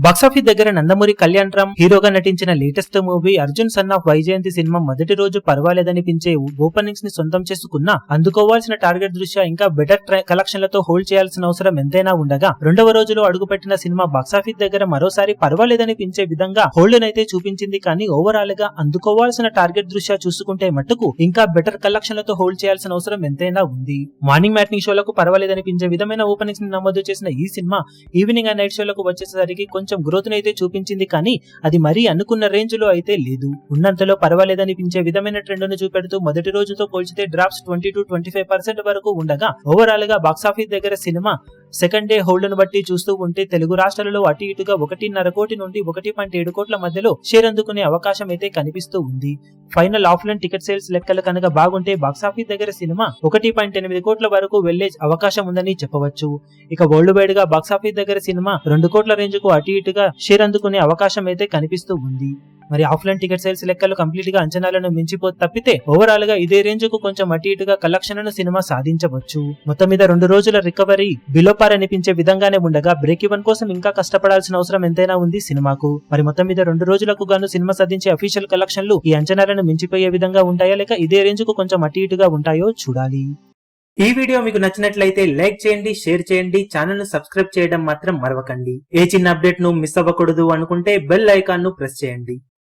Box office దగ్గర నందమూరి కళ్యాణ్ రామ్ హీరోగా నటించిన latest movie Arjun son of Vyjayanthi cinema మొదటి రోజు పర్వాలేదనిపించే ఓపెనింగ్స్ ని సొంతం చేసుకున్నా అందుకోవాల్సిన టార్గెట్ దృష్ట్యా ఇంకా బెటర్ కలెక్షన్లతో హోల్డ్ చేయాల్సిన అవసరం ఎంతైనా ఉండగా రెండవ రోజులో అడుగుపెట్టిన సినిమా బాక్సాఫీస్ దగ్గర మరోసారి పర్వాలేదనిపించే విధంగా హోల్డ్ నైతే చూపించింది. కానీ ఓవరాల్ గా అందుకోవాల్సిన టార్గెట్ దృష్ట్యా చూసుకుంటే మట్టుకు ఇంకా బెటర్ కలెక్షన్లతో హోల్డ్ చేయాల్సిన అవసరం ఎంతైనా ఉంది. మార్నింగ్ మ్యాట్నింగ్ షోలకు పర్వాలేదనిపించే విధమైన ఓపెనింగ్స్ ని నమోదు చేసిన ఈ సినిమా ఈవినింగ్ అండ్ నైట్ షోలకు వచ్చేసరికి కొంచెం గ్రోత్ అయితే చూపించింది. కానీ అది మరీ అనుకున్న రేంజ్ లో అయితే లేదు. ఉన్నంతలో పర్వాలేదనిపించే విధమైన ట్రెండ్ ను చూపెడుతూ మొదటి రోజుతో పోల్చితే డ్రాప్స్ 20-25% వరకు ఉండగా ఓవరాల్ గా బాక్సాఫీస్ దగ్గర సినిమా సెకండ్ డే హోల్డ్ ను బట్టి చూస్తూ ఉంటే తెలుగు రాష్ట్రాలలో అటు ఇటుగా 1.5 కోటి నుండి 1.7 కోట్ల మధ్యలో షేర్ అందుకునే అవకాశం అయితే కనిపిస్తూ ఉంది. ఫైనల్ ఆఫ్లైన్ టికెట్ సేల్స్ లెక్కలు కనుక బాగుంటే బాక్సాఫీస్ దగ్గర సినిమా 1.8 కోట్ల వరకు వెళ్లే అవకాశం ఉందని చెప్పవచ్చు. ఇక వరల్డ్ వైడ్ గా బాక్సాఫీస్ దగ్గర సినిమా 2 కోట్ల రేంజ్ కు అటు ఇటుగా షేర్ అందుకునే అవకాశం అయితే కనిపిస్తూ ఉంది. మరి ఆఫ్లైన్ టికెట్ సేల్స్ లెక్కలు కంప్లీట్ గా అంచనాలను మించిపో తప్పితే ఓవరాల్ గా ఇదే రేంజ్ కు కొంచెం అటు ఇటుగా కలెక్షన్లను సినిమా సాధించవచ్చు. మొత్తం మీద 2 రోజుల రికవరీ బిలో పార్ అనిపించే విధంగానే ఉండగా బ్రేక్ ఈవెన్ కోసం ఇంకా కష్టపడాల్సిన అవసరం ఎంతైనా ఉంది సినిమాకు. మరి మొత్తం మీద 2 రోజులకు గాను సినిమా సాధించే అఫీషియల్ కలెక్షన్లు ఈ అంచనాలను మించిపోయే విధంగా ఉంటాయా లేక ఇదే రేంజ్ కు కొంచెం అటు ఇటుగా ఉంటాయో చూడాలి. ఈ వీడియో మీకు నచ్చినట్లయితే లైక్ చేయండి, షేర్ చేయండి, ఛానల్ ను సబ్స్క్రైబ్ చేయడం మాత్రం మరవకండి. ఏ చిన్న అప్డేట్ ను మిస్ అవ్వకూడదు అనుకుంటే బెల్ ఐకాన్ ను ప్రెస్ చేయండి.